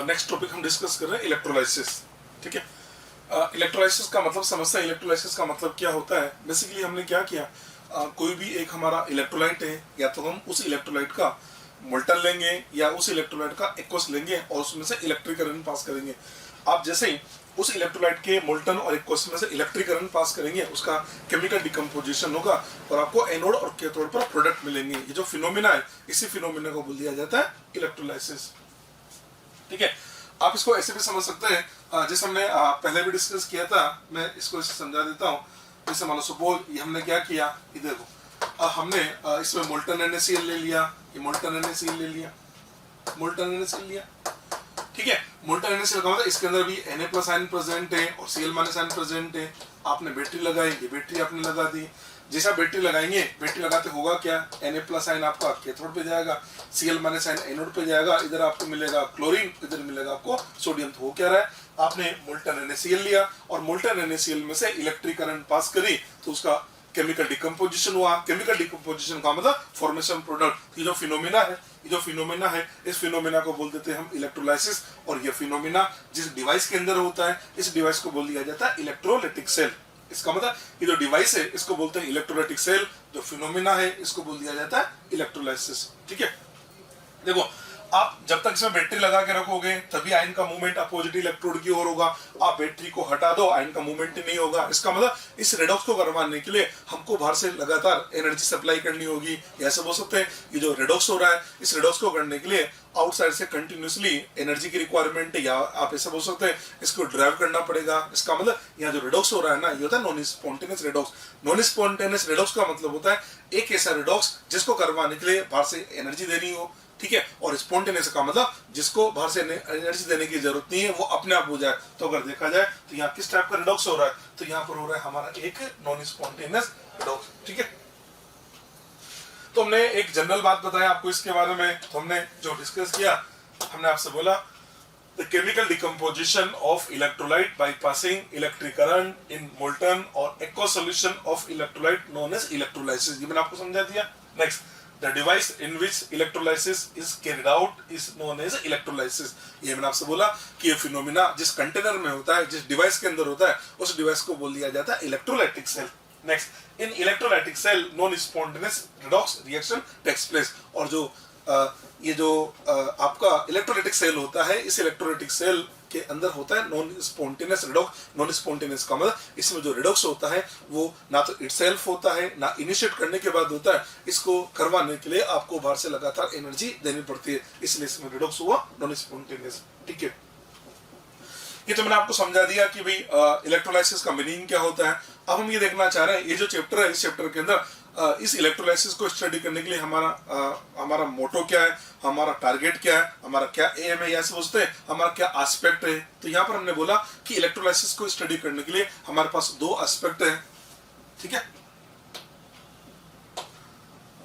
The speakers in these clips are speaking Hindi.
नेक्स्ट टॉपिक हम डिस्कस कर रहे हैं इलेक्ट्रोलाइसिस। ठीक है, इलेक्ट्रोलाइसिस का मतलब समझते हैं। इलेक्ट्रोलाइसिस का मतलब क्या होता है? बेसिकली हमने क्या किया, कोई भी एक हमारा इलेक्ट्रोलाइट है, या तो हम उस इलेक्ट्रोलाइट का मोल्टन लेंगे या उस इलेक्ट्रोलाइट का एक्वस लेंगे और उसमें से इलेक्ट्रिक करंट पास करेंगे। आप जैसे ही उस इलेक्ट्रोलाइट के मोल्टन और एक्वस में से इलेक्ट्रिक करंट पास करेंगे, उसका केमिकल डिकम्पोजिशन होगा और आपको एनोड और कैथोड पर प्रोडक्ट मिलेंगे। ये जो फिनोमिना है, इसी फिनोमिना को बोल दिया जाता है इलेक्ट्रोलाइसिस। ठीक है, आप इसको ऐसे भी समझ सकते हैं, जैसे हमने पहले भी डिस्कस किया था। मैं इसको ऐसे समझा देता हूँ। जैसे मान लो सपोज ये हमने क्या किया, इधर देखो, हमने इसमें मोल्टन NaCl ले लिया, ये मोल्टन NaCl ले लिया, मोल्टन NaCl लिया। ठीक है, मोल्टन NaCl का मतलब इसके अंदर भी Na+ आयन प्रेजेंट है और Cl- आयन प्रेजेंट है। आपने बैटरी लगाई, ये बैटरी आपने लगा दी। जैसा बैटरी लगाएंगे, बैटरी लगाते होगा क्या, Na+ आयन आपका कैथोड पे जाएगा, Cl- आयन एनोड पे जाएगा। इधर आपको मिलेगा क्लोरीन, इधर मिलेगा आपको सोडियम। तो हो क्या रहा है, आपने मोल्टन NaCl लिया और मोल्टन NaCl में से इलेक्ट्रिक करंट पास करी, तो उसका केमिकल डिकम्पोजिशन हुआ। केमिकल डिकम्पोजिशन का मतलब फॉर्मेशन प्रोडक्ट। ये जो फिनोमिना है, ये जो फिनोमिना है, इस फिनोमिना को बोल देते हैं हम इलेक्ट्रोलाइसिस। और ये फिनोमिना जिस डिवाइस के अंदर होता है, इस डिवाइस को बोल दिया जाता है इलेक्ट्रोलाइटिक सेल। इसका मतलब ये जो डिवाइस है, इसको बोलते हैं इलेक्ट्रोलाइटिक सेल। जो फिनोमिना है, इसको बोल दिया जाता है इलेक्ट्रोलाइसिस। ठीक है, देखो, आप जब तक इसमें बैटरी लगा के रखोगे तभी आयन का मूवमेंट अपोजिट इलेक्ट्रोड की ओर होगा। आप बैटरी को हटा दो, आयन का मूवमेंट नहीं होगा। इसका मतलब इस रेडॉक्स को करवाने के लिए हमको बाहर से लगातार एनर्जी सप्लाई करनी होगी। ऐसे बोल सकते हैं, ये जो रेडॉक्स हो रहा है, इस रेडॉक्स को करने के लिए आउटसाइड से कंटिन्यूसली एनर्जी की रिक्वायरमेंट है, या आप ऐसा बोल सकते हैं इसको ड्राइव करना पड़ेगा। इसका मतलब यहाँ जो रेडॉक्स हो रहा है ना, ये होता है non spontaneous redox. Non spontaneous redox का मतलब होता है एक ऐसा रेडॉक्स जिसको करवाने के लिए बाहर से एनर्जी देनी हो। ठीक है, और स्पॉन्टेनियस का मतलब जिसको बाहर से एनर्जी देने की जरूरत नहीं है, वो अपने आप हो जाए। तो अगर देखा जाए तो यहाँ किस टाइप का रेडॉक्स हो रहा है, तो यहाँ पर हो रहा है हमारा एक नॉन स्पॉन्टेनियस रेडॉक्स। ठीक है, तो हमने एक जनरल बात बताया आपको इसके बारे में। तो हमने जो डिस्कस किया, हमने आपसे बोला the chemical decomposition of electrolyte by passing electric current in molten और aqueous solution of electrolyte known as electrolysis. ये मैंने आपको समझा दिया। Next, the device in which electrolysis is carried out is known as electrolysis। ये मैंने आपसे बोला कि ये फिनोमिना जिस कंटेनर में होता है, जिस डिवाइस के अंदर होता है, उस डिवाइस को बोल दिया जाता है electrolytic cell. Next, in electrolytic cell non spontaneous redox reaction takes place. और जो ये जो आपका इलेक्ट्रोलाइटिक सेल होता है, इस इलेक्ट्रोलाइटिक सेल के अंदर होता है non spontaneous redox. Non spontaneous का मतलब इसमें जो रेडॉक्स होता है वो ना तो इटसेल्फ होता है, ना इनिशिएट करने के बाद होता है। इसको करवाने के लिए आपको बाहर से लगातार एनर्जी देनी पड़ती है, इसलिए इसमें रेडॉक्स हुआ नॉन स्पॉन्टेनियस। ठीक है, ये तो मैंने आपको समझा दिया कि भाई इलेक्ट्रोलाइसिस का मीनिंग क्या होता है। अब हम ये देखना चाह रहे हैं, ये जो चैप्टर है, इस चैप्टर के अंदर इस इलेक्ट्रोलाइसिस को स्टडी करने के लिए हमारा मोटो क्या है, हमारा टारगेट क्या है, हमारा क्या एम है, या समझते हैं हमारा क्या एस्पेक्ट है। तो यहाँ पर हमने बोला कि इलेक्ट्रोलाइसिस को स्टडी करने के लिए हमारे पास दो एस्पेक्ट है। ठीक है,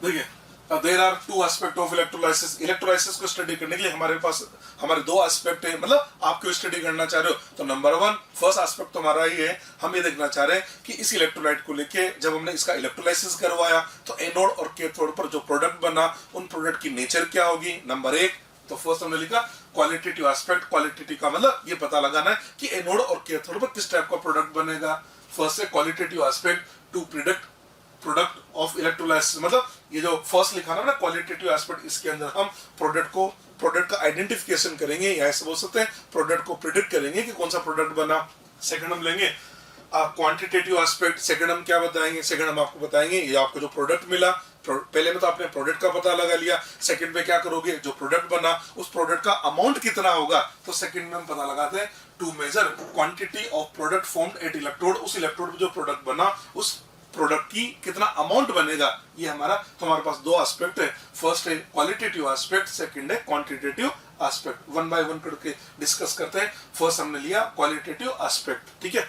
देखिए, there are two aspect of electrolysis. Electrolysis को स्टडी करने के लिए हमारे दो एस्पेक्ट है। मतलब आप क्यों स्टडी करना चाह रहे हो, तो नंबर वन, फर्स्ट एस्पेक्ट तो हमारा ही है, हम ये देखना चाह रहे हैं कि इस इलेक्ट्रोलाइट को लेके जब हमने इसका इलेक्ट्रोलाइसिस करवाया तो एनोड और कैथोड पर जो प्रोडक्ट बना, उन प्रोडक्ट की नेचर क्या होगी। नंबर एक, तो फर्स्ट हमने लिखा क्वालिटेटिव एस्पेक्ट। क्वालिटेटिव का मतलब ये पता लगाना है कि एनोड और कैथोड पर किस टाइप का प्रोडक्ट बनेगा। फर्स्ट है qualitative aspect to product of electrolysis. मतलब ये जो फर्स्ट लिखा ना क्वालिटेटिव एस्पेक्ट, इसके अंदर हम प्रोडक्ट का आइडेंटिफिकेशन करेंगे, या ऐसे बोल सकते हैं प्रोडक्ट को प्रिडिक्ट करेंगे कि कौन सा प्रोडक्ट बना। सेकंड हम लेंगे क्वांटिटेटिव एस्पेक्ट। सेकंड हम क्या बताएंगे, सेकंड हम आपको बताएंगे ये आपको जो प्रोडक्ट मिला, पहले में तो आपने प्रोडक्ट का पता लगा लिया, सेकंड में क्या करोगे, जो प्रोडक्ट बना उस प्रोडक्ट का अमाउंट कितना होगा। तो सेकंड में हम पता लगाते हैं to measure quantity of product formed at electrode. उस इलेक्ट्रोड में जो प्रोडक्ट बना, उस प्रोडक्ट की कितना अमाउंट बनेगा, ये हमारा। तो हमारे पास दो एस्पेक्ट है, फर्स्ट है क्वालिटेटिव एस्पेक्ट, सेकंड है quantitative aspect. One by one करके डिस्कस करते हैं। फर्स्ट हमने लिया क्वालिटेटिव एस्पेक्ट। ठीक है,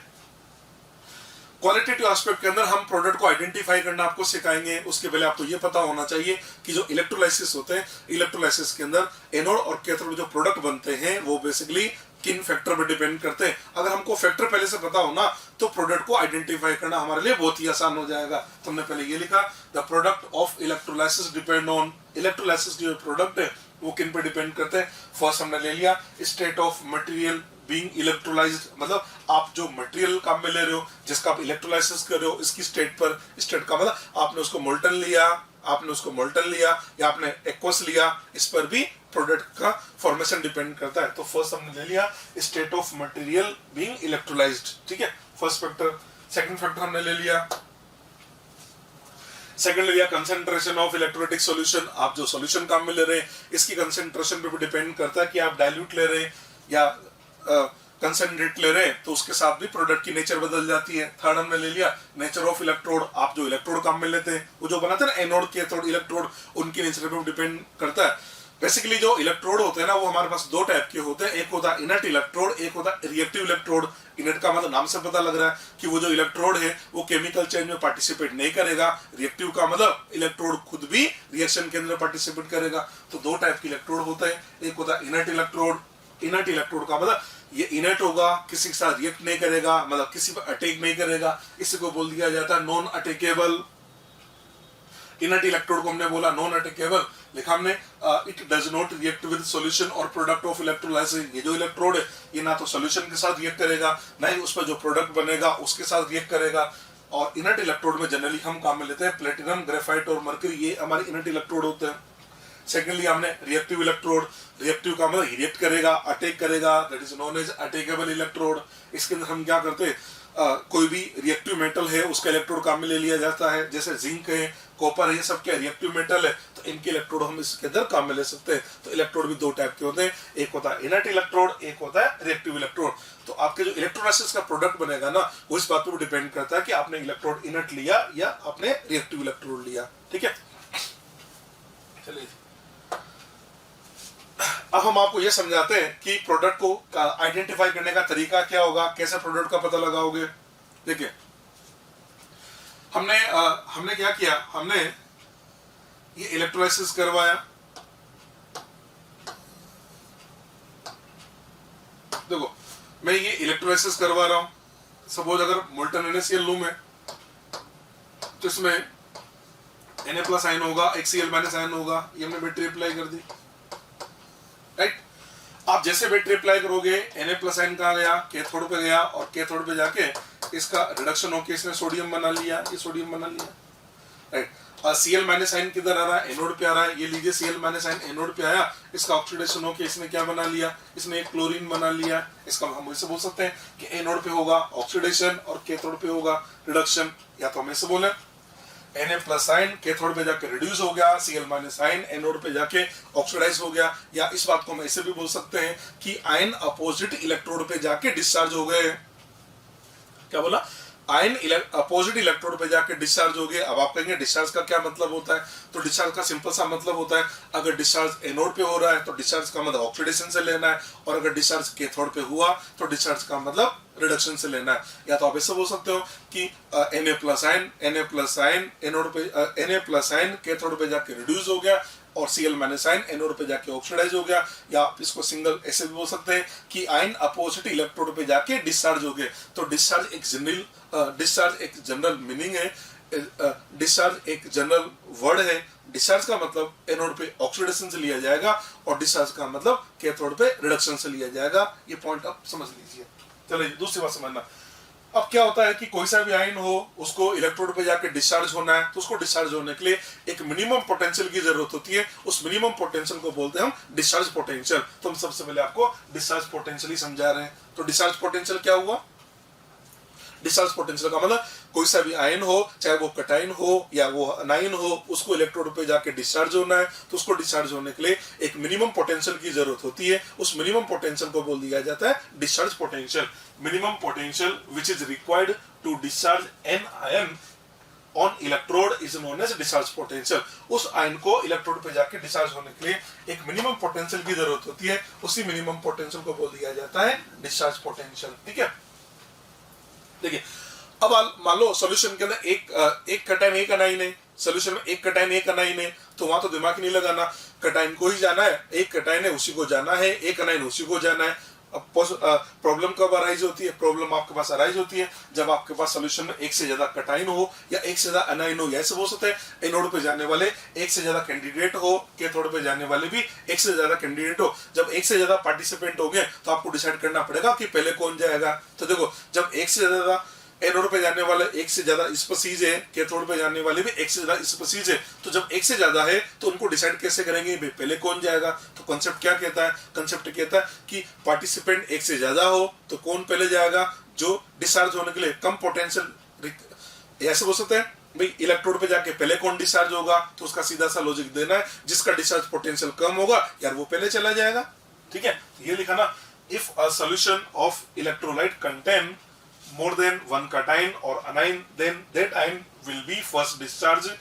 क्वालिटेटिव एस्पेक्ट के अंदर हम प्रोडक्ट को आइडेंटिफाई करना आपको सिखाएंगे। उसके पहले आपको ये पता होना चाहिए कि जो इलेक्ट्रोलाइसिस होते हैं, इलेक्ट्रोलाइसिस के अंदर एनोड और कैथोड जो प्रोडक्ट बनते हैं वो बेसिकली किन फैक्टर पर डिपेंड करते हैं। अगर हमको फैक्टर पहले से पता हो ना, तो प्रोडक्ट को आइडेंटिफाई करना हमारे लिए बहुत ही आसान हो जाएगा। तो हमने पहले ये लिखा the product of electrolysis depend on. Electrolysis जो प्रोडक्ट है वो किन पे डिपेंड करते हैं? फर्स्ट हमने ले लिया state of material being electrolysed, मतलब आप जो मटेरियल काम में ले रहे हो, जिसका आप इलेक्ट्रोलाइसिस कर रहे हो, इसकी स्टेट पर, स्टेट का मतलब आपने उसको मोल्टन लिया, या आपने एक्वस लिया, इस पर भी प्रोडक्ट का फॉर्मेशन डिपेंड करता है। तो फर्स्ट हमने ले लिया state of material being electrolysed, ठीक है, फर्स्ट फैक्टर। सेकंड फैक्टर हमने ले लिया कंसंट्रेशन ऑफ इलेक्ट्रोलाइटिक सॉल्यूशन। आप जो सॉल्यूशन काम में ले रहे हैं इसकी कंसंट्रेशन पे भी डिपेंड करता है कि आप डाइल्यूट ले रहे हैं या कंसंट्रेट ले रहे हैं, तो उसके साथ भी प्रोडक्ट की नेचर बदल जाती है। थर्ड हमने ले लिया नेचर ऑफ इलेक्ट्रोड। आप जो इलेक्ट्रोड काम में लेते हैं, वो जो बनाते हैं ना एनोड कैथोड इलेक्ट्रोड, उनकी नेचर पे डिपेंड करता है। बेसिकली जो इलेक्ट्रोड होते हैं ना, वो हमारे पास दो टाइप के होते हैं, एक होता है इनर्ट इलेक्ट्रोड, एक होता है रिएक्टिव इलेक्ट्रोड। इनर्ट का मतलब नाम से पता लग रहा है कि वो जो इलेक्ट्रोड है वो केमिकल चेंज में पार्टिसिपेट नहीं करेगा। रिएक्टिव का मतलब इलेक्ट्रोड खुद भी रिएक्शन के अंदर पार्टिसिपेट करेगा। तो दो टाइप के इलेक्ट्रोड होते हैं, एक होता है इनर्ट इलेक्ट्रोड। इनर्ट इलेक्ट्रोड का मतलब ये इनर्ट होगा, किसी के साथ रिएक्ट नहीं करेगा, मतलब किसी पर अटैक नहीं करेगा, इसी को बोल दिया जाता है नॉन अटैकेबल। इनर्ट इलेक्ट्रोड को हमने बोला नॉन अटैकेबल, लिखा हमने it does not react with solution और प्रोडक्ट ऑफ इलेक्ट्रोलाइसिस। ये जो इलेक्ट्रोड है ये ना तो सॉल्यूशन के साथ रिएक्ट करेगा, ना ही उस पर जो प्रोडक्ट बनेगा उसके साथ रिएक्ट करेगा। और इनर्ट इलेक्ट्रोड में जनरली हम काम में लेते हैं प्लेटिनम, ग्रेफाइट और मर्करी, ये हमारे इनर्ट इलेक्ट्रोड होते हैं। सेकेंडली हमने रिएक्टिव इलेक्ट्रोड। रिएक्टिव का मतलब रिएक्ट करेगा, अटैक करेगा, that is known as attackable electrode. इसके अंदर हम क्या करते हैं, कोई भी रिएक्टिव मेटल है उसका इलेक्ट्रोड काम में ले लिया जाता है, जैसे जिंक है, कॉपर है, ये सब क्या रिएक्टिव मेटल है, तो इनके इलेक्ट्रोड हम इसके अंदर काम में ले सकते हैं। तो इलेक्ट्रोड भी दो टाइप के होते हैं, एक होता है इनर्ट इलेक्ट्रोड, एक होता है रिएक्टिव इलेक्ट्रोड। तो आपके जो इलेक्ट्रोलाइसिस का प्रोडक्ट बनेगा ना, वो इस बात पर डिपेंड करता है कि आपने इलेक्ट्रोड इनर्ट लिया या आपने रिएक्टिव इलेक्ट्रोड लिया, ठीक है। चलिए अब हम आपको यह समझाते हैं कि प्रोडक्ट को आइडेंटिफाई करने का तरीका क्या होगा, कैसे प्रोडक्ट का पता लगाओगे। देखिए हमने क्या किया, हमने ये इलेक्ट्रोलाइसिस करवाया। देखो मैं ये इलेक्ट्रोलाइसिस करवा रहा हूं। सपोज अगर मोल्टन NaCl लूं मैं, तो इसमें Na+ आयन होगा, एक Cl- आयन होगा, ये हमने बैटरी अप्लाई कर दी, राइट। आप जैसे बैटरी अप्लाई करोगे Na+ आयन कहाँ गया, कैथोड पे गया, और कैथोड पे जाके इसका रिडक्शन होके इसने सोडियम बना लिया, ये सोडियम बना लिया, राइट। Cl- आयन किधर आ रहा है, एनोड पे आ रहा है, ये लीजिए Cl- आयन एनोड पे आया, इसका ऑक्सीडेशन होके इसने क्या बना लिया, इसने एक क्लोरीन बना लिया। इसका हम ऐसे बोल सकते हैं कि एनोड पे होगा ऑक्सीडेशन और कैथोड पे होगा रिडक्शन, या तो हम ऐसे बोले Na+ आयन कैथोड पे जाके रिड्यूस हो गया, Cl- आयन एनोड पे जाके ऑक्सीडाइज हो गया। या इस बात को हम ऐसे भी बोल सकते हैं कि आयन अपोजिट इलेक्ट्रोड पे जाके डिस्चार्ज हो गए। क्या बोला, आयन अपोजिट इलेक्ट्रोड पे जाके डिस्चार्ज हो गए। अब आप कहेंगे डिस्चार्ज का क्या मतलब होता है, तो डिस्चार्ज का सिंपल सा मतलब होता है, अगर डिस्चार्ज एनोड पे हो रहा है तो डिस्चार्ज का मतलब ऑक्सीडेशन से लेना है, और अगर डिस्चार्ज कैथोड पे हुआ तो डिस्चार्ज का मतलब रिडक्शन से लेना है। या तो आप ऐसे बोल सकते हो कि Na+ आयन एनोड पे, Na+ आयन कैथोड पे जाके रिड्यूस हो गया, और Cl- आयन एनोड पे जाके ऑक्सीडाइज हो गया। या आप इसको सिंगल ऐसे भी बोल सकते हैं कि आयन अपोजिट इलेक्ट्रोड पे जाके डिस्चार्ज हो गए। तो डिस्चार्ज एक जनरल मीनिंग है, डिस्चार्ज एक जनरल वर्ड है। डिस्चार्ज का मतलब एनोड पे ऑक्सीडेशन से लिया जाएगा, और डिस्चार्ज का मतलब कैथोड पे रिडक्शन से लिया जाएगा। ये पॉइंट आप समझ लीजिए। चलिए दूसरी बात समझना। अब क्या होता है कि कोई सा भी आयन हो, उसको इलेक्ट्रोड पे जाके डिस्चार्ज होना है, तो उसको डिस्चार्ज होने के लिए एक मिनिमम पोटेंशियल की जरूरत होती है। उस मिनिमम पोटेंशियल को बोलते हैं हम डिस्चार्ज पोटेंशियल। तो हम सबसे पहले आपको डिस्चार्ज पोटेंशियल ही समझा रहे हैं। तो डिस्चार्ज पोटेंशियल क्या हुआ, डिस्चार्ज पोटेंशियल का मतलब कोई सा भी आयन हो, चाहे वो कटायन हो या वो अनायन हो, उसको इलेक्ट्रोड पे जाके डिस्चार्ज होना है। तो उसको डिस्चार्ज होने के लिए एक मिनिमम पोटेंशियल की जरूरत होती है। उस मिनिमम पोटेंशियल को बोल दिया जाता है discharge potential. Minimum potential which is required to discharge an ion on electrode is known as discharge potential. उस आयन को इलेक्ट्रोड पे जाके डिस्चार्ज होने के लिए एक मिनिमम पोटेंशियल की जरूरत होती है। उसी मिनिमम पोटेंशियल को बोल दिया जाता है डिस्चार्ज पोटेंशियल, ठीक है। देखिए अब मान लो सॉल्यूशन के अंदर एक कटायन एक अनाइन है, सॉल्यूशन में एक कटायन एक अनाइन है, तो वहां तो दिमाग नहीं लगाना, कटायन को ही जाना है, एक कटायन है उसी को जाना है, एक अनाइन उसी को जाना है। प्रॉब्लम कब अराइज होती है? प्रॉब्लम आपके पास अराइज होती है जब आपके पास सोल्यूशन में एक से ज्यादा कटाइन हो या एक से ज्यादा अनाइन हो, या ऐसे हो सकता है एनोड पे जाने वाले एक से ज्यादा कैंडिडेट हो, कैथोड पे जाने वाले भी एक से ज्यादा कैंडिडेट हो। जब एक से ज्यादा पार्टिसिपेंट हो गए तो आपको डिसाइड करना पड़ेगा कि पहले कौन जाएगा। तो देखो, जब एक से ज्यादा एनोड पे जाने वाले एक से ज्यादा स्पीसीज है, कैथोड पे जाने वाले भी एक से ज्यादा स्पीसीज है, तो जब एक से ज्यादा है तो उनको डिसाइड कैसे करेंगे भाई पहले कौन जाएगा? तो कॉन्सेप्ट क्या कहता है? कॉन्सेप्ट कहता है कि पार्टिसिपेंट एक से ज्यादा हो तो कौन पहले जाएगा? जो डिस्चार्ज होने के लिए कम पोटेंशियल, ऐसे हो सकता है भाई इलेक्ट्रोड पे जाके पहले कौन डिस्चार्ज होगा, तो उसका सीधा सा लॉजिक देना है, जिसका डिस्चार्ज पोटेंशियल कम होगा यार वो पहले चला जाएगा। ठीक है, ये लिखा ना, if a solution of electrolyte contain more than one cation or anion, then that ion will be first discharged,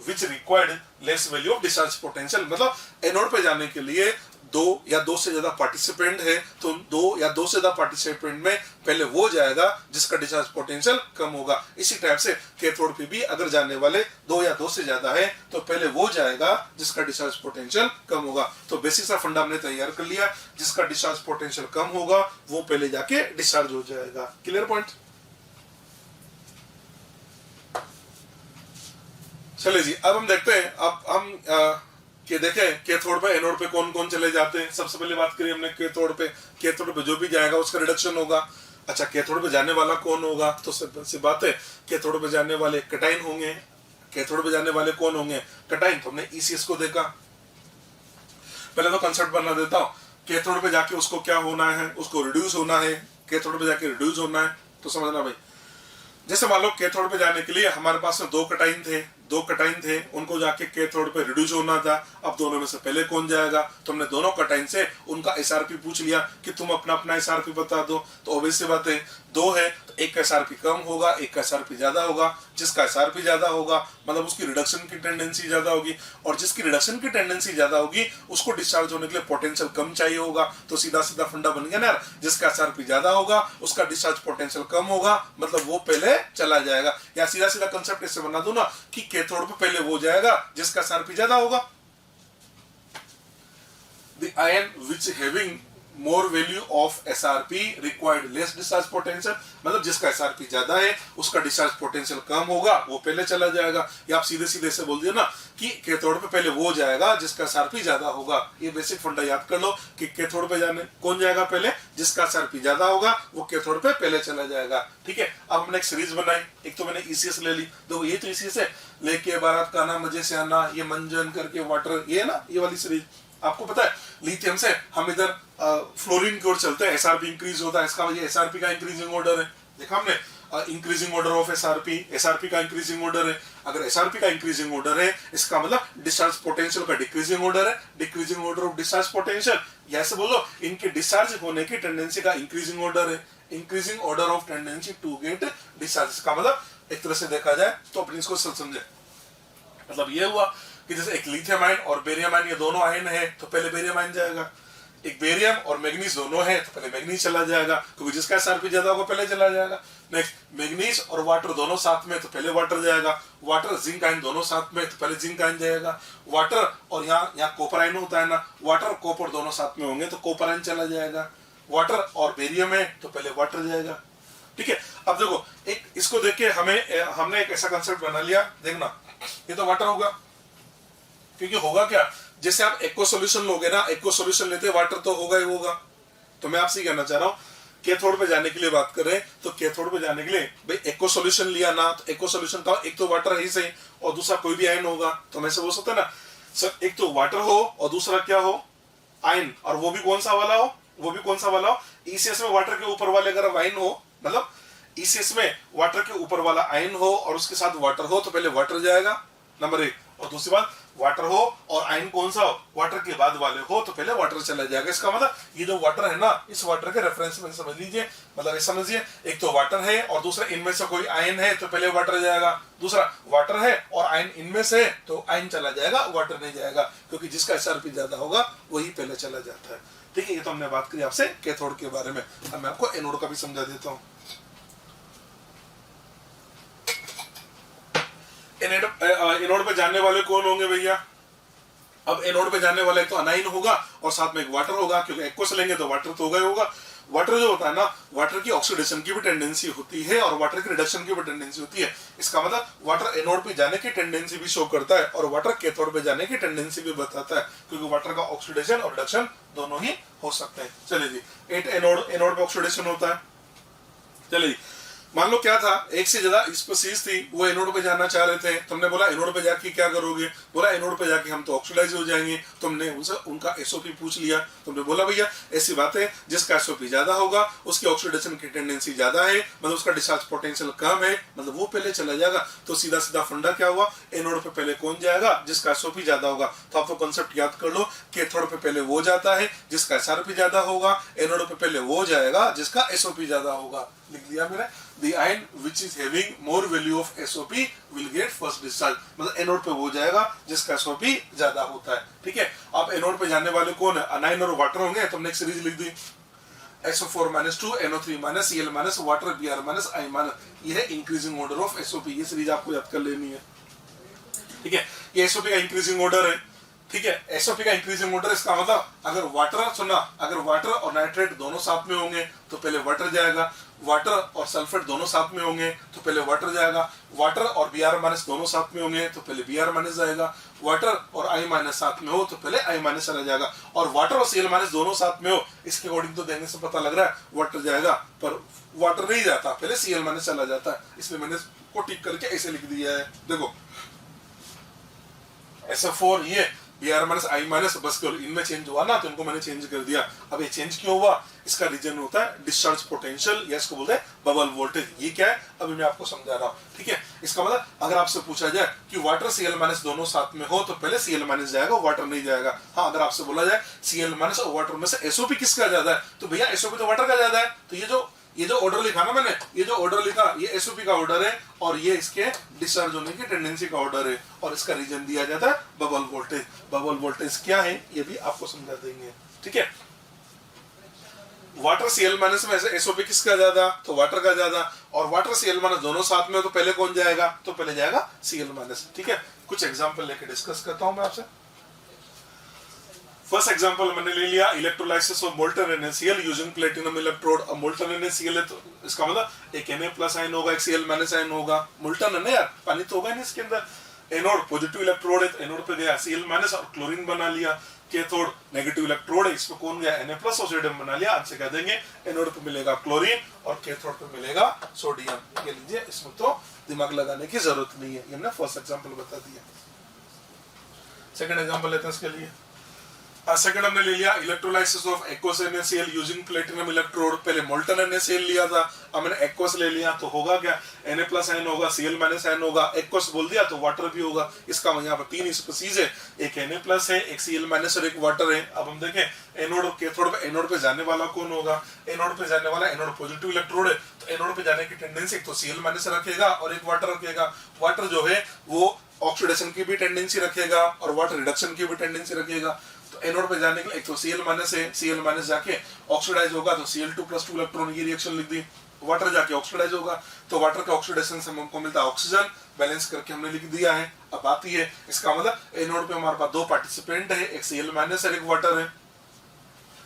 which required less value of discharge potential। मतलब एनोड पे जाने के लिए दो या दो से ज्यादा पार्टिसिपेंट है तो दो या दो से ज्यादा पार्टिसिपेंट में पहले वो जाएगा जिसका डिस्चार्ज पोटेंशियल कम होगा। इसी टाइप से कैथोड पे भी अगर जाने वाले दो या दो से ज्यादा है तो पहले वो जाएगा जिसका डिस्चार्ज पोटेंशियल कम होगा। तो बेसिक सा फंडा हमने तैयार कर लिया, जिसका डिस्चार्ज पोटेंशियल कम होगा वो पहले जाके डिस्चार्ज हो जाएगा। Clear point? चलिए जी, अब हम देखते हैं, अब हम कि देखें कैथोड पे एनोड पे कौन कौन चले जाते हैं। सबसे पहले बात करी हमने कैथोड पे, कैथोड पे जो भी जाएगा उसका रिडक्शन होगा। अच्छा, कैथोड पे जाने वाला कौन होगा? तो सिर्फ बात है, कैथोड पे जाने वाले कटाइन होंगे। कैथोड पे जाने वाले कौन होंगे? कटाइन। तो हमने ईसीएस को देखा। पहले तो कंसेप्ट बना देता हूँ, कैथोड पे जाके उसको क्या होना है? उसको रिड्यूस होना है। कैथोड पे जाके रिड्यूस होना है, तो समझना भाई, जैसे मान लो कैथोड पे जाने के लिए हमारे पास में दो कटाइन थे, उनको जाके कैथोड पे रिड्यूस होना था। अब दोनों में से पहले कौन जाएगा? तो हमने दोनों कटाइन से उनका एसआरपी पूछ लिया कि तुम अपना अपना एसआरपी बता दो। तो ऑब्वियस सी बात है, दो है तो एक का एसआरपी कम होगा, एक का एसआरपी ज्यादा होगा। जिसका एसआरपी ज्यादा होगा मतलब उसकी रिडक्शन की टेंडेंसी ज्यादा होगी, और जिसकी रिडक्शन की टेंडेंसी ज्यादा होगी उसको डिस्चार्ज होने के लिए पोटेंशियल कम चाहिए होगा। तो सीधा सीधा फंडा बन गया ना यार, जिसका एसआरपी ज्यादा होगा उसका डिस्चार्ज पोटेंशियल कम होगा, मतलब वो पहले चला जाएगा। या सीधा सीधा कंसेप्ट ऐसे बना दो ना कि कैथोड पे पहले वो जाएगा जिसका एसआरपी ज्यादा होगा। The ion which having more value of SRP required less discharge potential, मतलब जिसका SRP ज्यादा है उसका डिस्चार्ज पोटेंशियल कम होगा, वो पहले चला जाएगा। या आप सीधे सीधे से बोल दिया ना कि कैथोड पे पहले वो जाएगा जिसका SRP ज्यादा होगा। ये बेसिक फंडा याद कर लो कि कैथोड पे जाने कौन जाएगा पहले? जिसका SRP ज्यादा होगा वो कैथोड पे पहले चला जाएगा। ठीक है, अब हमने एक सीरीज बनाई। एक तो मैंने ईसीएस ले ली, तो ये तो ईसीएस है, लेके बारात का आना मजे से आना, ये मंजन करके वाटर, ये है ना ये वाली सीरीज। आपको पता है लिथियम से हम इधर फ्लोरीन की ओर चलते हैं, एसआरपी इंक्रीज होता है, इसका ये एसआरपी का इंक्रीजिंग ऑर्डर है। देखा हमने increasing order of SRP, SRP का इंक्रीजिंग ऑर्डर है। अगर एसआरपी का इंक्रीजिंग ऑर्डर है इसका मतलब डिस्चार्ज पोटेंशियल का डिक्रीजिंग ऑर्डर है। Decreasing order of discharge potential, या ऐसे बोलो इनके डिस्चार्ज होने की टेंडेंसी का इंक्रीजिंग ऑर्डर है। Increasing order of tendency to get discharge का मतलब एक तरह से देखा जाए तो अपनी इसको समझे, मतलब ये हुआ कि जैसे एक लिथियम आयन और बेरियम आयन, ये दोनों आयन है तो पहले बेरियम आयन जाएगा। एक बेरियम और मैग्नीज दोनों है तो पहले मैग्नीज चला जाएगा, क्योंकि जिसका एसआरपी ज्यादा होगा पहले चला जाएगा। नेक्स्ट मैग्नीज और वाटर दोनों साथ में तो पहले वाटर जाएगा। वाटर जिंक आयन दोनों साथ में तो पहले जिंक आयन जाएगा। वाटर और यहाँ कॉपर आयन होता है ना, वाटर कॉपर दोनों साथ में होंगे तो कॉपर आयन चला जाएगा। वाटर और बेरियम है तो पहले वाटर जाएगा। ठीक है, अब देखो एक इसको देख के हमने एक ऐसा कंसेप्ट बना लिया, देखना ये तो वाटर होगा, क्योंकि होगा क्या, जैसे आप एक्वा सॉल्यूशन लोगे ना, एक्वा सॉल्यूशन लेते वाटर तो होगा ही होगा। तो मैं आपसे कहना चाह रहा हूँ कैथोड पे जाने के लिए बात करें तो कैथोड पे जाने के लिए भाई एक्वा सॉल्यूशन लिया ना, तो एक्वा सॉल्यूशन का एक तो वाटर ही सही और दूसरा कोई भी आयन होगा। तो मैं से बोल सकता है ना सर, एक तो वाटर हो और दूसरा क्या हो, आयन, और वो भी कौन सा वाला हो, वो भी कौन सा वाला हो, ईसीएस में वाटर के ऊपर वाले अगर आयन हो, मतलब ईसीएस में वाटर के ऊपर वाला आयन हो और उसके साथ वाटर हो तो पहले वाटर जाएगा, नंबर एक। और दूसरी बात वाटर हो और आयन कौन सा हो, वाटर के बाद वाले हो तो पहले वाटर चला जाएगा। इसका मतलब ये जो वाटर है ना, इस वाटर के रेफरेंस में समझ लीजिए, मतलब समझिए एक तो वाटर है और दूसरा इनमें से कोई आयन है तो पहले वाटर जाएगा। दूसरा वाटर है और आयन इनमें से तो आयन चला जाएगा, वाटर नहीं जाएगा, क्योंकि जिसका एसआरपी ज्यादा होगा वही पहले चला जाता है। ठीक है, ये तो हमने बात करी आपसे कैथोड के बारे में। अब मैं आपको एनोड का भी समझा देता हूँ। एनोड पे जाने वाले कौन होंगे भैया? अब एनोड पे जाने वाला एक तो अनाइन होगा और साथ में एक वाटर होगा, क्योंकि एक्वा से लेंगे तो वाटर तो होगा ही होगा। वाटर जो होता है ना, वाटर की ऑक्सीडेशन की भी टेंडेंसी होती है और वाटर की रिडक्शन की भी टेंडेंसी होती है। इसका मतलब वाटर एनोड पे जाने की टेंडेंसी भी शो करता है और वाटर कैथोड पे जाने की टेंडेंसी भी बताता है, क्योंकि वाटर का ऑक्सीडेशन और रिडक्शन दोनों ही हो सकते हैं। चलिए जी, एनोड पे ऑक्सीडेशन होता है। चलिए जी, मान लो क्या था, एक से ज्यादा स्पीशीज थी, वो एनोड पे जाना चाह रहे थे। तुमने बोला एनोड पे जाके क्या करोगे? बोला एनोड पे जाके हम तो ऑक्सीडाइज हो जाएंगे। तुमने उनसे उनका एसओपी पूछ लिया। तुमने बोला भैया ऐसी बात है, जिसका एसओपी ज्यादा होगा उसकी ऑक्सीडेशन की टेंडेंसी ज्यादा है, मतलब उसका डिस्चार्ज पोटेंशियल कम है, मतलब वो पहले चला जाएगा। तो सीधा सीधा फंडा क्या हुआ, एनोड पे पहले कौन जाएगा? जिसका एसओपी ज्यादा होगा। तो आप वो कॉन्सेप्ट याद कर लो, कैथोड पे पहले वो जाता है जिसका एसआरपी ज्यादा होगा, एनोड पे पहले वो जाएगा जिसका एसओपी ज्यादा होगा। लिख दिया मैंने, the ion which is having more value of SOP will get first discharge, मतलब एनोड पे वो जाएगा जिसका SOP ज्यादा होता है। ठीक है, आप एनोड पे जाने वाले कौन है? अनाइन और वाटर होंगे। तुमने एक सीरीज लिख दी, SO4-2 NO3-Cl- वाटर Br-I-। ये है इंक्रीजिंग ऑर्डर ऑफ SOP। ये सीरीज आपको याद कर लेनी है। ठीक है, ये SOP का इंक्रीजिंग ऑर्डर है। ठीक है, SOP का इंक्रीजिंग ऑर्डर, इसका मतलब अगर वाटर और नाइट्रेट दोनों साथ में होंगे तो पहले वाटर जाएगा, वाटर और सल्फेट दोनों साथ में होंगे तो पहले वाटर जाएगा, वाटर और Br- दोनों साथ में होंगे तो पहले Br- जाएगा, वाटर और I- साथ में हो तो पहले I- चला जाएगा, और वाटर और Cl- दोनों साथ में हो, इसके अकॉर्डिंग तो देखने से पता लग रहा है वाटर जाएगा, पर वाटर नहीं जाता, पहले Cl- चला जाता है। इसलिए मैंने को टिक करके ऐसे लिख दिया है। देखो SO4 ये Br-I- बस करो, इनमें चेंज हुआ ना तो इनको मैंने चेंज कर दिया। अब ये चेंज क्यों हुआ? इसका रीजन होता है डिस्चार्ज पोटेंशियल, या इसको बोलते हैं बबल वोल्टेज। ये क्या है अभी मैं आपको समझा रहा हूँ। ठीक है, इसका मतलब अगर आपसे पूछा जाए कि वाटर Cl- दोनों साथ में हो तो पहले Cl- जाएगा, वाटर नहीं जाएगा। हाँ, अगर आपसे बोला जाए Cl- और वाटर में से SOP किसका ज्यादा है, तो भैया SOP तो वाटर का ज्यादा है। तो ये जो ऑर्डर लिखा ना मैंने, ये जो ऑर्डर लिखा ये SOP का ऑर्डर है और ये इसके डिस्चार्ज होने की टेंडेंसी का ऑर्डर है, और इसका रीजन दिया जाता है बबल वोल्टेज। बबल वोल्टेज क्या है ये भी आपको समझा देंगे। ठीक है, वाटर Cl- में से SOP किसका ज्यादा, तो वाटर का ज्यादा, और वाटर Cl- दोनों साथ में हो तो पहले कौन जाएगा, तो पहले जाएगा Cl-। ठीक है, कुछ एग्जांपल लेके डिस्कस करता हूं मैं आपसे। फर्स्ट एग्जांपल मैंने ले लिया, electrolysis of molten NaCl using platinum electrode. अब मोल्टन NaCl है तो इसका मतलब एक Na+ आयन होगा, एक Cl- आयन होगा। मोल्टन है ना यार, पानी तो होगा नहीं इसके अंदर। एनोड पॉजिटिव इलेक्ट्रोड है तो एनोड पे गया Cl- और क्लोरीन बना लिया। कैथोड नेगेटिव इलेक्ट्रोड है, इसमें कौन गया Na+ और सोडियम बना लिया। आपसे कह देंगे एनोड पे मिलेगा क्लोरीन और कैथोड पे मिलेगा सोडियम। ये लीजिए, इसमें तो दिमाग लगाने की जरूरत नहीं है, ये हमने फर्स्ट एग्जांपल बता दिया। सेकंड एग्जांपल लेते हैं इसके लिए। सेकंड हमने ले लिया electrolysis of aqueous NaCl using platinum electrode. पहले मोल्टन NaCl लिया था, अब मैंने एक्वस ले लिया तो होगा क्या, Na+ आयन होगा, Cl- आयन होगा, एक्वस बोल दिया तो वाटर भी होगा। इसका यहाँ पर 3 स्पीशीज है, एक Na+ है, एक Cl- और एक वाटर है। अब हम देखें एनोड और कैथोड पे, एनोड पे जाने वाला कौन होगा, एनोड पे जाने वाला एनोड पॉजिटिव इलेक्ट्रोड है तो एनोड पे जाने की टेंडेंसी एक तो Cl- रखेगा और एक वाटर रखेगा। वाटर जो है वो ऑक्सीडेशन की भी टेंडेंसी रखेगा और वाटर रिडक्शन की भी टेंडेंसी रखेगा। तो एनोड पे जाने के लिए एक तो Cl- है, Cl- जाके ऑक्सीडाइज होगा तो Cl2+2 इलेक्ट्रॉन की रिएक्शन लिख दी। वाटर जाके ऑक्सीडाइज होगा तो वाटर का ऑक्सीडेशन से हमको मिलता है ऑक्सीजन, बैलेंस करके हमने लिख दिया है। अब आती है इसका मतलब एनोड पे हमारे पास 2 पार्टिसिपेंट है, एक Cl- और एक वाटर है।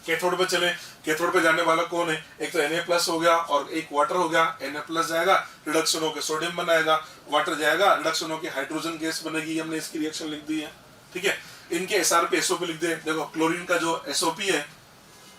कैथोड पे चले, कैथोड पे जाने वाला कौन है, एक तो Na+ हो गया और एक वाटर हो गया। Na+ जाएगा, रिडक्शन होकर सोडियम बनाएगा, वाटर जाएगा, रिडक्शन होकर हाइड्रोजन गैस बनेगी। हमने इसकी रिएक्शन लिख दी है। ठीक है, इनके SR पे SOP लिख दे। देखो क्लोरीन का जो SOP है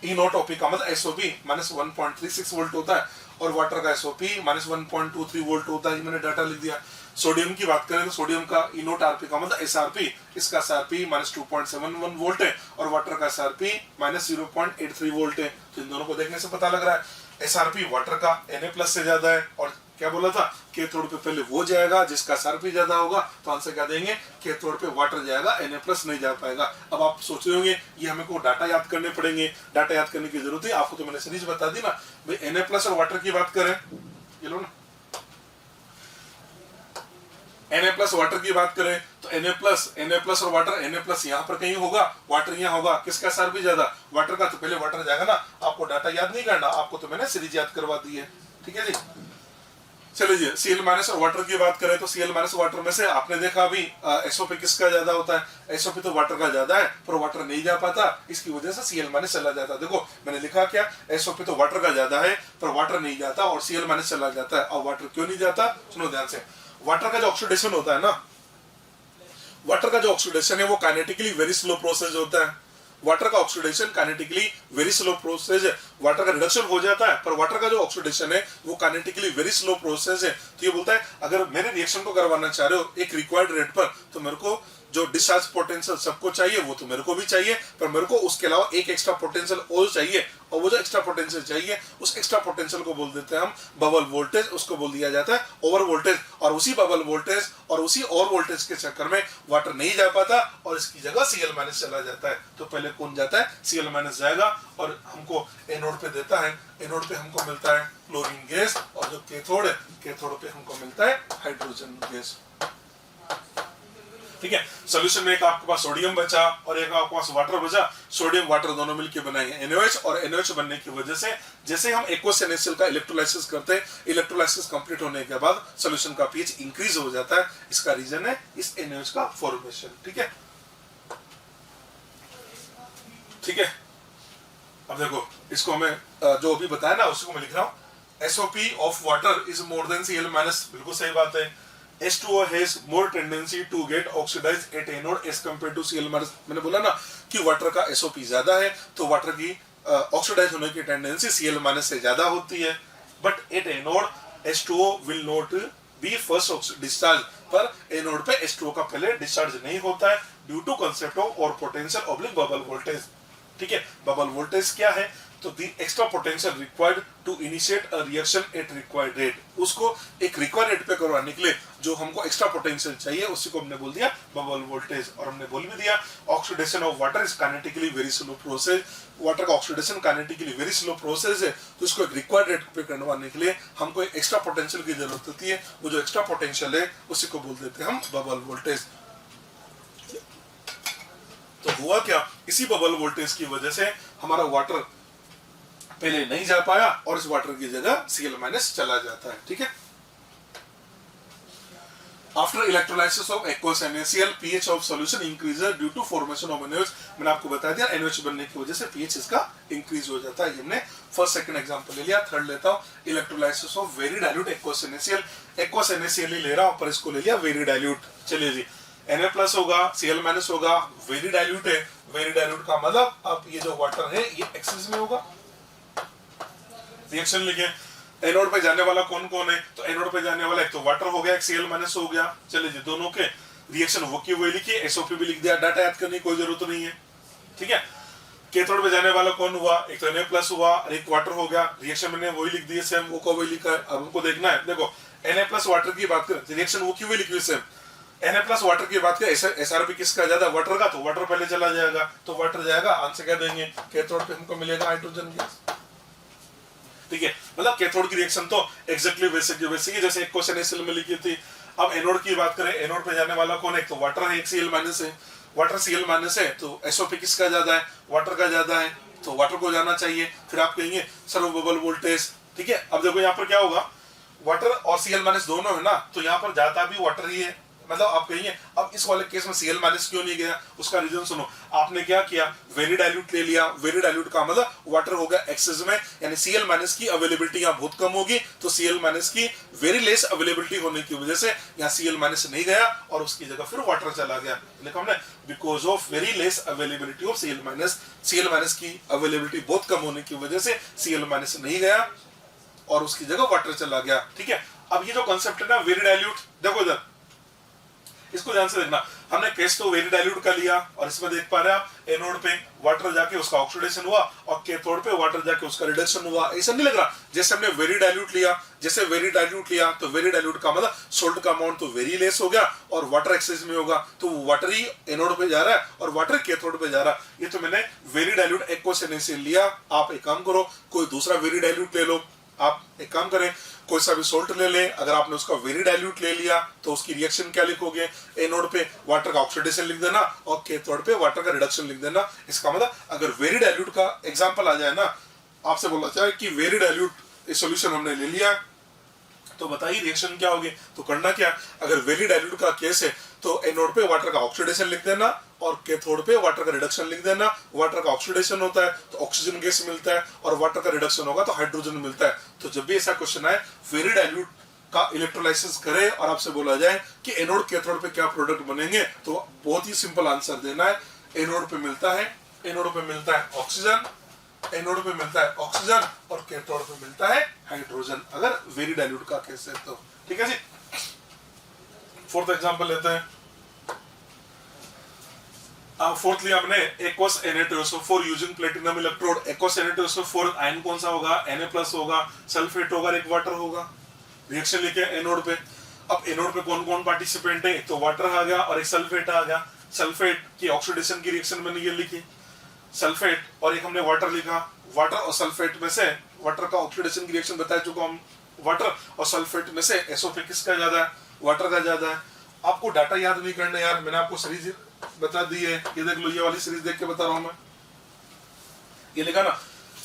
E0OP का मतलब SOP -1.36 वोल्ट होता है और वाटर का SOP -1.23 वोल्ट होता है। मैंने डाटा लिख दिया। सोडियम की बात करें तो सोडियम का E0RP का मतलब SRP, इसका SRP -2.71 वोल्ट है और वाटर का SRP -0.83 वोल्ट है। तो इन दोनों को देखने से पता लग रहा है SRP वाटर का Na+ से ज्यादा है। और क्या बोला था, कैथोड पे पहले वो जाएगा जिसका SRP ज्यादा होगा, तो आंसर क्या देंगे, कैथोड पे वाटर जाएगा, Na+ नहीं जा पाएगा। अब आप सोच रहे होंगे ये हमें को डाटा याद करने पड़ेंगे, डाटा याद करने की जरूरत है आपको, तो मैंने सीरीज बता दी ना भाई। Na+ और वाटर की बात करें, ये लो ना, Na+ वाटर की बात करें तो Na+ और वाटर, Na+ यहाँ पर कहीं होगा, वाटर यहाँ होगा, किसका SRP ज्यादा, वाटर का, तो पहले वाटर जाएगा ना। आपको डाटा याद नहीं करना, आपको तो मैंने सीरीज याद करवा दी है। ठीक है जी, चलिए Cl माइनस और वाटर की बात करें तो Cl माइनस वाटर में से आपने देखा अभी SO2 किसका ज्यादा होता है, SO2 तो वाटर का ज्यादा है पर वाटर नहीं जा पाता, इसकी वजह से Cl माइनस चला जाता है। देखो मैंने लिखा क्या, SO2 तो वाटर का ज्यादा है पर वाटर नहीं जाता और Cl माइनस चला जाता है। और वाटर क्यों नहीं जाता, सुनो ध्यान से, वाटर का जो ऑक्सीडेशन होता है ना, वाटर का जो ऑक्सीडेशन है वो काइनेटिकली वेरी स्लो प्रोसेस होता है। वाटर का oxidation kinetically very slow process है, वाटर का रिडक्शन हो जाता है पर वाटर का जो ऑक्सीडेशन है वो काइनेटिकली वेरी स्लो प्रोसेस है। तो ये बोलता है अगर मेरे रिएक्शन को करवाना चाह रहे हो एक रिक्वायर्ड रेट पर तो मेरे को जो डिस्चार्ज पोटेंशियल सबको चाहिए वो तो मेरे को भी चाहिए, पर मेरे को उसके अलावा एक एक्स्ट्रा पोटेंशियल और चाहिए, और वो जो एक्स्ट्रा पोटेंशियल चाहिए उस एक्स्ट्रा पोटेंशियल को बोल देते हैं हम बबल वोल्टेज, उसको बोल दिया जाता है ओवर वोल्टेज। और उसी बबल वोल्टेज और उसी ओवर वोल्टेज के चक्कर में वाटर नहीं जा पाता और इसकी जगह Cl माइनस चला जाता है। तो पहले कौन जाता है, Cl माइनस जाएगा और हमको एनोड पे देता है, एनोड पे हमको मिलता है क्लोरीन गैस और जो कैथोड है, कैथोड पे हमको मिलता है हाइड्रोजन गैस। ठीक है, सॉल्यूशन में एक आपके पास सोडियम बचा और एक आपके पास वाटर बचा, सोडियम वाटर दोनों मिलकर बनाएंगे NaOH, और NaOH बनने की वजह से जैसे हम एक्वस NaCl का इलेक्ट्रोलाइसिस करते हैं, इलेक्ट्रोलाइसिस कंप्लीट होने के बाद सॉल्यूशन का पीएच इंक्रीज हो जाता है, इसका रीजन है इस NaOH का फॉर्मेशन। ठीक है, ठीक है, अब देखो इसको हमें जो अभी बताया ना उसको मैं लिख रहा हूं, SOP of water is more than Cl minus, बिल्कुल सही बात है। H2O has more tendency to get oxidized at anode as compared to Cl minus। मैंने बोला ना कि वाटर का SOP ज्यादा है तो वाटर की ऑक्सीडाइज होने की टेंडेंसी Cl माइनस से ज्यादा होती है, but at anode H2O will not be first discharge, पर एनोड पे H2O का पहले डिस्चार्ज नहीं होता है due to concept of over potential oblique bubble voltage. ठीक है, बबल वोल्टेज क्या है, तो the extra potential required to initiate a reaction at required rate, उसको एक रिक्वायर्ड रेट पे करवाने के लिए जो हमको एक्स्ट्रा पोटेंशियल चाहिए उसी को हमने बोल दिया बबल वोल्टेज। और हमने बोल भी दिया oxidation of water is kinetically very slow process, water का oxidation kinetically very slow process है, तो इसको एक रिक्वायर्ड रेट पे करवाने के लिए हमको एक एक्स्ट्रा पोटेंशियल की जरूरत होती है, वो जो एक्स्ट्रा पोटेंशियल है उसी को बोल देते हैं हम बबल वोल्टेज। तो हुआ क्या, इसी बबल वोल्टेज की वजह से हमारा वाटर पहले नहीं जा पाया और इस वाटर की जगह Cl माइनस चला जाता है। ठीक है, after electrolysis of aqueous NaCl pH of solution increases due to formation of NaOH। मैंने आपको बता दिया NaOH बनने की वजह से pH इसका इंक्रीज हो जाता है। हमने फर्स्ट सेकंड एग्जांपल ले लिया, थर्ड लेता हूं, electrolysis of very dilute aqueous NaCl। Aqueous NaCl ही ले रहा हूं पर इसको ले लिया वेरी डाइल्यूट। चलिए जी, Na प्लस होगा Cl माइनस होगा, वेरी डाइल्यूट है, वेरी डाइल्यूट का मतलब अब ये जो वाटर है ये एक्सेस में होगा। रिएक्शन लिखे, एनोड पे जाने वाला कौन कौन है, तो एनोड पे जाने वाला एक तो वाटर हो गया, एक Cl माइनस हो गया। चलिए जी, दोनों के रिएक्शन वो की वही लिखिए, SOP भी लिख दिया, डाटा याद करने की कोई जरूरत नहीं है। ठीक है, कैथोड पे जाने वाला कौन हुआ, एक तो Na प्लस हुआ और एक वाटर हो गया, रिएक्शन मैंने वही लिख दिया सेम, वो को वही लिखा है। अब हमको देखना है, देखो Na प्लस वाटर की बात करें रिएक्शन वो की वही लिखी सेम, Na प्लस वाटर की बात करें SRP किसका ज्यादा, वाटर का, तो वाटर पहले चला जाएगा, तो वाटर जाएगा, आंसर क्या देंगे, कैथोड पे हमको मिलेगा हाइड्रोजन गैस। ठीक है, मतलब कैथोड की रिएक्शन तो एग्जैक्टली वैसे की जैसे एक्वस NaCl में लिखी थी। अब एनोड की बात करें, एनोड पे जाने वाला कौन है, एक तो वाटर है, एक Cl माइनस है, वाटर Cl माइनस है तो SOP किसका ज्यादा है, वाटर का ज्यादा है, तो वाटर को जाना चाहिए। फिर आप कहेंगे सर वो बबल वोल्टेज। ठीक है, अब देखो यहाँ पर क्या होगा, वाटर और Cl माइनस दोनों है ना, तो यहाँ पर जाता भी वाटर ही है, मतलब आप कहिए अब इस वाले केस में Cl माइनस क्यों नहीं गया, उसका रीजन सुनो। आपने क्या किया, वेरी डाइल्यूट ले लिया, वेरी डाइल्यूट का मतलब वाटर हो गया एक्सेस में, यानी Cl माइनस की अवेलेबिलिटी यहाँ बहुत कम होगी, तो Cl माइनस की वेरी लेस अवेलेबिलिटी होने की वजह से यहाँ Cl माइनस नहीं गया और उसकी जगह फिर वाटर चला गया। लिखा हमने because of very less availability of Cl minus की अवेलेबिलिटी बहुत कम होने की वजह से Cl माइनस नहीं गया और उसकी जगह वाटर चला गया। ठीक है, अब ये जो कॉन्सेप्ट है ना वेरी डाइल्यूट, देखो इधर इसको ध्यान से देखना, हमने केस तो वेरी डाइल्यूट का लिया और इसमें देख पा रहे हैं आप एनोड पे वाटर जाके उसका ऑक्सीडेशन हुआ और कैथोड पे वाटर जाके उसका रिडक्शन हुआ। ऐसा नहीं लग रहा जैसे हमने वेरी डाइल्यूट लिया, जैसे वेरी डाइल्यूट लिया तो वेरी डाइल्यूट का मतलब सोल्ट का अमाउंट तो वेरी लेस हो गया और वाटर एक्सेस में होगा, तो वाटर ही एनोड पे जा रहा है और वाटर कैथोड पे जा रहा है। ये तो मैंने वेरी डाइल्यूट एक्वस NaCl लिया। आप एक काम करो, कोई दूसरा वेरी डाइल्यूट ले लो, आप एक काम करें कोई सा भी सोल्ट ले लें, अगर आपने उसका वेरी डाइल्यूट ले लिया तो उसकी रिएक्शन क्या लिखोगे, एनोड पे वाटर का ऑक्सीडेशन लिख देना और कैथोड पे वाटर का रिडक्शन लिख देना। इसका मतलब अगर वेरी डाइल्यूट का एग्जांपल आ जाए ना, आपसे बोला जाए कि वेरी डाइल्यूट सॉल्यूशन हमने ले लिया तो बताइए रिएक्शन क्या होगी। तो करना क्या, अगर वेरी डाइल्यूट का केस है तो एनोड पे वाटर का ऑक्सीडेशन लिख देना और कैथोड पे वाटर का रिडक्शन लिख देना। वाटर का ऑक्सीडेशन होता है तो ऑक्सीजन गैस मिलता है और वाटर का रिडक्शन होगा तो हाइड्रोजन मिलता है। तो जब भी ऐसा क्वेश्चन आए वेरी डाइल्यूट का इलेक्ट्रोलाइसिस करे और आपसे बोला जाए कि एनोड कैथोड पे क्या प्रोडक्ट बनेंगे, तो बहुत ही सिंपल आंसर देना है। एनोड पे मिलता है ऑक्सीजन, एनोड पे मिलता है ऑक्सीजन और कैथोड पे मिलता है हाइड्रोजन, अगर वेरी डाइल्यूट का केस है तो। ठीक है जी। फोर्थ एग्जांपल लेते हैं। फोर्थली हमने aqueous Na2SO4 using platinum electrode. aqueous Na2SO4 ion कौन सा होगा, Na+ होगा, सल्फेट होगा, एक वाटर होगा। रिएक्शन लिखे एनोड पे। अब एनोड पे कौन कौन पार्टिसिपेंट है, एक तो वाटर आ गया और एक सल्फेट आ गया। सल्फेट की ऑक्सीडेशन की रिएक्शन मैंने ये लिखी, सल्फेट, और एक हमने वाटर लिखा। वाटर और सल्फेट में से वाटर का ऑक्सीडेशन की रिएक्शन बता चुका हम। वाटर और सल्फेट में से SO4 किसका ज्यादा है, वाटर का ज्यादा है। आपको डाटा याद नहीं करना यार, मैंने आपको सीरीज बता दी है, ये देख लो, ये वाली सीरीज देख के बता रहा हूं मैं। ये लिखा ना,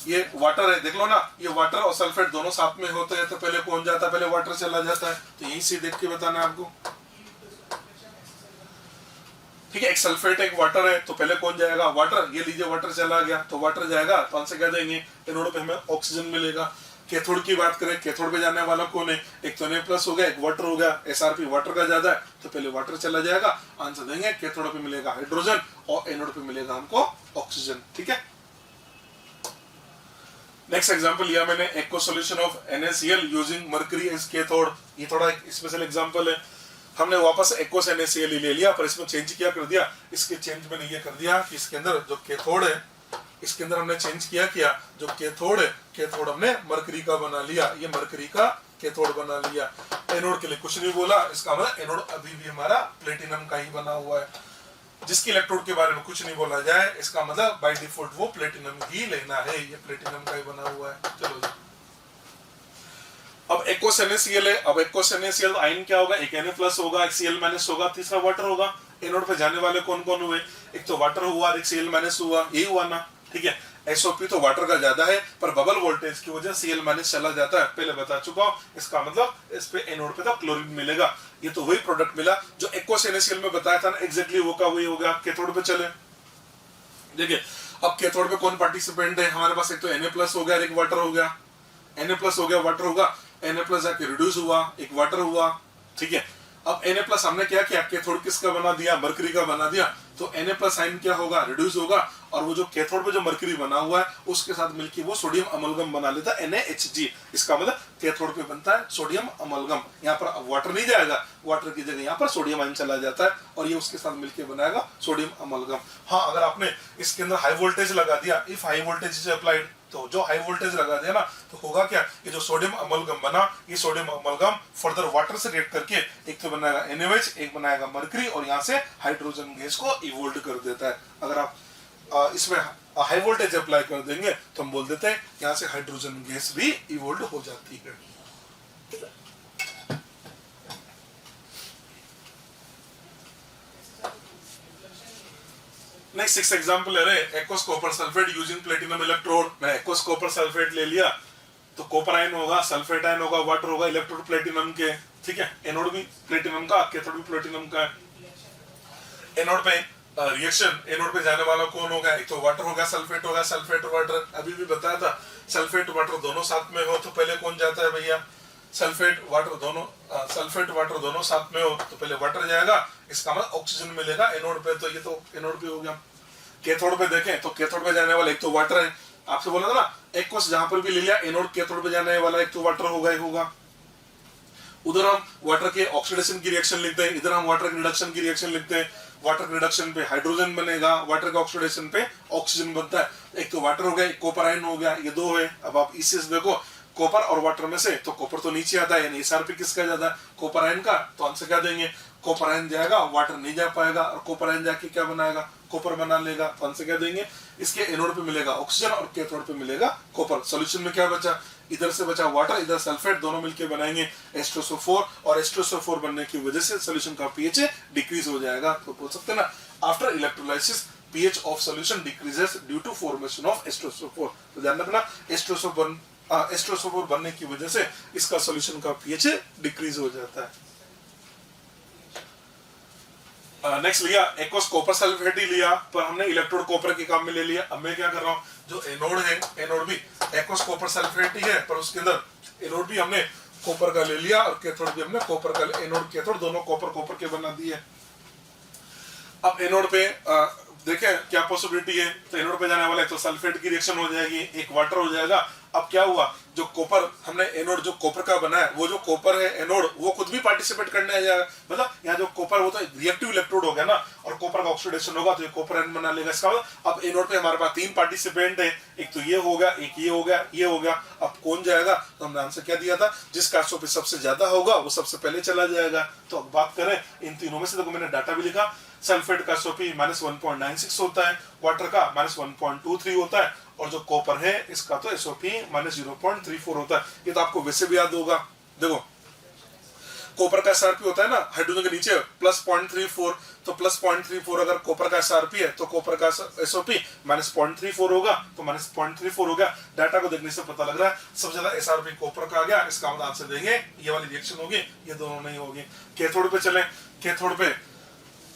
ये वाटर है, देख लो ना, ये वाटर और सल्फेट दोनों साथ में होते हैं तो पहले कौन जाता है, पहले वाटर चला जाता है। तो यहीं से देख के बताना है आपको। ठीक है, एक सल्फेट एक वाटर है तो पहले कौन जाएगा, वाटर। ये लीजिए वाटर चला गया तो वाटर जाएगा तो आंसर क्या देंगे, एनोड पे हमें ऑक्सीजन मिलेगा। कैथोड की बात करें, कैथोड पे जाने वाला कौन है, एक तो Na+ हो गया, एक वाटर हो गया। SRP वाटर का ज्यादा है तो पहले वाटर चला जाएगा, आंसर देंगे कैथोड पे मिलेगा हाइड्रोजन और एनोड पे मिलेगा हमको ऑक्सीजन। ठीक है। नेक्स्ट एग्जांपल लिया मैंने, aqua solution of NaCl using mercury as cathode. ये थोड़ा एक स्पेशल एग्जांपल है। हमने वापस एक्वस NaCl ले लिया पर इसमें चेंज क्या कर दिया, इसके चेंज मैंने ये कर दिया कि इसके अंदर जो कैथोड है, इसके अंदर हमने चेंज किया जो कैथोड है, कैथोड हमने मरकरी का बना लिया, ये मरकरी का कैथोड बना लिया। एनोड के लिए कुछ नहीं बोला, इसका मतलब एनोड अभी भी हमारा प्लेटिनम का ही बना हुआ है। जिसके इलेक्ट्रोड के बारे में कुछ नहीं बोला जाए, इसका मतलब बाय डिफॉल्ट वो प्लेटिनम ही लेना है, ये प्लेटिनम का ही बना हुआ है। चलो जी, अब एक्वस NaCl है। अब एक्वस NaCl आयन क्या होगा, एक Na+ होगा, एक Cl- होगा, तीसरा वाटर होगा। एनोड पे जाने वाले कौन कौन हुए, एक तो वाटर हुआ, एक Cl- हुआ, यही हुआ ना। ठीक है, SOP तो वाटर का ज्यादा है पर बबल वोल्टेज की वजह से Cl- चला जाता है, पहले बता चुका हूं। इसका मतलब इस पे एनोड पे तो क्लोरीन मिलेगा। ये तो वही प्रोडक्ट मिला जो एक्वस NaCl में बताया था ना, एग्जैक्टली वो का वही हो गया। कैथोड पे चले, देखिए अब कैथोड पे कौन पार्टिसिपेंट है हमारे पास, एक तो Na+ हो गया, एक वाटर हो गया। Na+ हो गया, वाटर होगा, Na+ जाके रिड्यूस हुआ, एक वाटर हुआ। ठीक है, अब Na+ हमने क्या किया, कैथोड किसका बना दिया, मरकरी का बना दिया। तो Na+ आयन क्या होगा, रिड्यूस होगा और वो जो कैथोड पे जो मरकरी बना हुआ है उसके साथ मिलकर वो सोडियम अमलगम बना लेता है NaHg। इसका मतलब कैथोड पे बनता है सोडियम अमलगम। यहाँ पर वाटर नहीं जाएगा, वाटर की जगह यहाँ पर सोडियम आयन चला जाता है और ये उसके साथ मिलकर बनाएगा सोडियम अमलगम। हाँ, अगर आपने इसके अंदर हाई वोल्टेज लगा दिया, if high voltage is applied, तो जो हाई वोल्टेज लगा दिया ना तो होगा क्या, ये जो सोडियम अमलगम बना, ये सोडियम अमलगम फर्दर वाटर से रिएक्ट करके एक तो बनाएगा NaOH, एक बनाएगा मरकरी और यहाँ से हाइड्रोजन गैस को इवोल्व कर देता है। अगर आप इसमें हाई वोल्टेज अप्लाई कर देंगे तो हम बोल देते हैं यहाँ से हाइड्रोजन गैस भी इवोल्व हो जाती है। नेक्स्ट सिक्स एग्जांपल ले रहे हैं, aqueous copper sulphate using platinum electrode. मैं एक्वस कॉपर सल्फेट ले लिया तो कॉपर आयन होगा, सल्फेट आयन होगा, वाटर होगा, इलेक्ट्रोड प्लेटिनम के। ठीक है, एनोड भी प्लेटिनम का, कैथोड भी प्लेटिनम का है। एनोड पे रिएक्शन, एनोड पे जाने वाला कौन होगा, एक तो वाटर होगा, सल्फेट होगा, सल्फेट वाटर अभी भी बताया था। सल्फेट वाटर दोनों साथ में हो तो पहले कौन जाता है भैया, सल्फेट वाटर दोनों साथ में हो तो पहले वाटर जाएगा, इसका मतलब ऑक्सीजन मिलेगा एनोड पे। तो ये तो एनोड पे हो गया। कैथोड पे देखें तो कैथोड पे जाने वाला एक तो वाटर है, आपसे बोला था ना एक्वस जहां पर भी ले लिया एनोड कैथोड पे जाने वाला एक तो वाटर होगा ही होगा। उधर हम वाटर के ऑक्सीडेशन की रिएक्शन लिखते हैं, इधर हम वाटर के रिडक्शन की रिएक्शन लिखते हैं। वाटर के रिडक्शन पे हाइड्रोजन बनेगा, वाटर के ऑक्सीडेशन पे ऑक्सीजन बनता है। एक तो वाटर हो गया, एक कॉपर आयन हो गया, ये दो है। अब आप इससे देखो कॉपर और वाटर में से तो कॉपर तो नीचे आता है, यानी SRP किसका ज्यादा, कॉपर आयन का। तो आंसर क्या देंगे, कॉपर आयन जाएगा, वाटर नहीं जा पाएगा और कॉपर आयन जाके क्या बनाएगा, कॉपर बना लेगा। तो आंसर क्या देंगे, इसके एनोड पे मिलेगा ऑक्सीजन और कैथोड पे मिलेगा कॉपर। सॉल्यूशन में क्या बचा, इधर से बचा वाटर, इधर सल्फेट, दोनों मिलकर बनाएंगे H2SO4 और H2SO4 बनने की वजह से सॉल्यूशन का pH डिक्रीज हो जाएगा। तो बोल सकते हैं ना, after electrolysis pH of solution decreases due to formation of H2SO4। तो ध्यान रखना, H2SO4 H2SO4 बनने की वजह से इसका सॉल्यूशन का pH डिक्रीज हो जाता है। नेक्स्ट लिया एक्वस कॉपर सल्फेट ही लिया, पर हमने इलेक्ट्रोड कॉपर के काम में ले लिया। अब मैं क्या कर रहा हूँ, जो एनोड है एनोड भी एक्वस कॉपर सल्फेट ही है, पर उसके अंदर एनोड भी हमने कॉपर का ले लिया और कैथोड भी हमने कॉपर का, एनोड कैथोड दोनों कॉपर कॉपर के बना दिए। अब एनोड पे देखें क्या पॉसिबिलिटी है, तो एनोड पे जाने वाला है तो सल्फेट की रिएक्शन हो जाएगी, एक वाटर हो जाएगा। अब क्या हुआ, जो कॉपर हमने एनोड जो कॉपर का बना है, वो जो कॉपर है एनोड वो खुद भी पार्टिसिपेट करने आ जाएगा, मतलब यहाँ जो कॉपर वो तो रिएक्टिव इलेक्ट्रोड हो गया ना, और कॉपर का ऑक्सीडेशन होगा तो ये कॉपर एन बना लेगा। इसका मतलब अब एनोड पे हमारे पास 3 पार्टिसिपेंट है, एक तो ये हो गया, एक ये हो गया, ये हो गया। अब कौन जाएगा, तो हमने आंसर क्या दिया था, जिसका SO2 सबसे ज्यादा होगा वो सबसे पहले चला जाएगा। तो अब बात करें इन तीनों में से, देखो मैंने डाटा भी लिखा, सल्फेट का SO2 -1.96 होता है, वाटर का -1.23 होता है, और जो कॉपर है इसका तो SO2 -0.34 होता है। ये तो आपको वैसे भी याद होगा। देखो कॉपर का SRP होता है ना हाइड्रोजन के नीचे +0.34, तो +0.34 अगर कॉपर का SRP है तो कॉपर का SO2 -0.34 होगा, तो -0.34 हो गया। डाटा को देखने से पता लग रहा है सबसे ज्यादा SRP कॉपर का आ गया। इसका मतलब आंसर देंगे ये वाली रिएक्शन होगी, ये दोनों नहीं होगी। कैथोड पे चले, कैथोड पे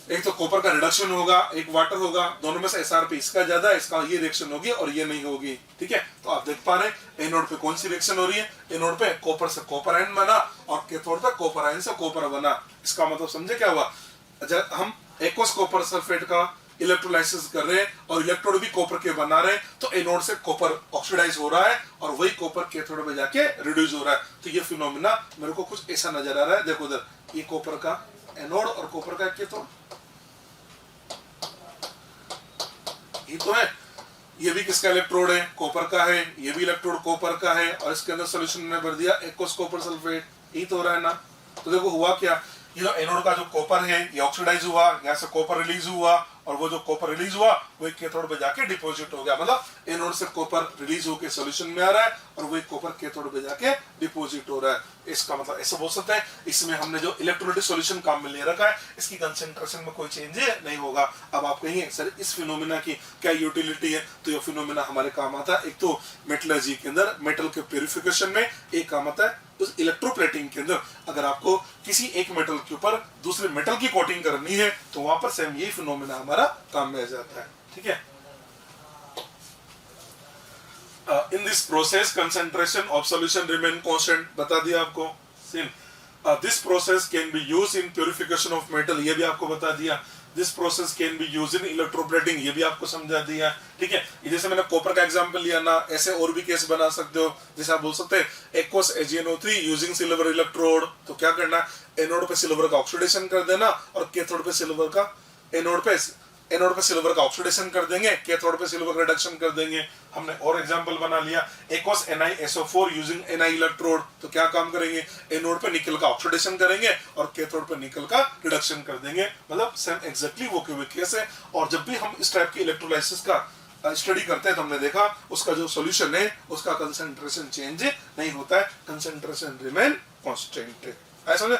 एक तो कॉपर का रिडक्शन होगा, एक वाटर होगा, दोनों में से SRP इसका ज्यादा है, इसका ये रिएक्शन होगी और ये नहीं होगी। ठीक है, तो आप देख पा रहे हैं एनोड पे कौन सी रिएक्शन हो रही है, एनोड पे कॉपर से कॉपर आयन बना और कैथोड पे कॉपर आयन से कॉपर बना। इसका मतलब समझे क्या हुआ, जब हम एक्वस कॉपर सल्फेट का इलेक्ट्रोलाइसिस कर रहे हैं और इलेक्ट्रोड भी कॉपर के बना रहे हैं, तो एनोड से कॉपर ऑक्सीडाइज हो रहा है और वही कॉपर कैथोड में जाके रिड्यूस हो रहा है। तो ये फिनोमिना मेरे को कुछ ऐसा नजर आ रहा है। देखो उधर ये कॉपर का एनोड और कॉपर का कैथोड, ये तो है, ये भी किसका इलेक्ट्रोड है, कॉपर का है, ये भी इलेक्ट्रोड कॉपर का है, और इसके अंदर सॉल्यूशन में भर दिया एक्वस कॉपर सल्फेट, यही तो हो रहा है ना। तो देखो हुआ क्या, ये जो एनोड का जो कॉपर है ये ऑक्सीडाइज हुआ, यहाँ से कॉपर रिलीज हुआ, और वो जो कॉपर रिलीज हुआ वो एक कैथोड पे जाके डिपॉजिट हो गया। मतलब एनोड से कॉपर रिलीज होकर सॉल्यूशन में आ रहा है और वो एक कॉपर कैथोड पे जाके डिपॉजिट हो रहा है। इसका मतलब ऐसा बोल सकते हैं, इसमें हमने जो इलेक्ट्रोलाइटिक सॉल्यूशन काम में ले रखा है इसकी कंसेंट्रेशन में कोई चेंज नहीं होगा। अब आप कहेंगे सर इस फिनोमिना की क्या यूटिलिटी है, तो ये फिनोमिना हमारे काम आता है, एक तो मेटलर्जी के अंदर मेटल के प्यूरिफिकेशन में, एक काम आता है उस इलेक्ट्रोप्लेटिंग के अंदर। अगर आपको किसी एक मेटल के ऊपर दूसरे मेटल की कोटिंग करनी है तो वहां पर सेम यही फिनोमिना हमारा काम में आ जाता है। ठीक है, in this process concentration of solution remain constant, बता दिया आपको। This process can be used in purification of metal, ये भी आपको बता दिया। This process can be used in electroplating, ये भी आपको समझा दिया। ठीक है, जैसे मैंने कॉपर का एग्जांपल लिया ना, ऐसे और भी केस बना सकते हो। जैसे आप बोल सकते हैं aqueous AgNO3 using silver electrode, तो क्या करना, एनोड पे सिल्वर का ऑक्सीडेशन कर देना और कैथोड पे सिल्वर का, एनोड पे सिल्वर का ऑक्सीडेशन कर देंगे, कैथोड पे सिल्वर का रिडक्शन कर देंगे। हमने और एग्जांपल बना लिया aqueous NiSO4 using Ni electrode, तो क्या काम करेंगे, एनोड पे निकल का ऑक्सीडेशन करेंगे और कैथोड पे निकल का रिडक्शन कर देंगे। मतलब सेम एग्जैक्टली वो केस है। और जब भी हम इस टाइप की इलेक्ट्रोलाइसिस का स्टडी करते हैं तो हमने देखा उसका जो सॉल्यूशन है उसका कंसंट्रेशन चेंज नहीं होता है, कंसंट्रेशन रिमेन कांस्टेंट है। ऐसा समझे।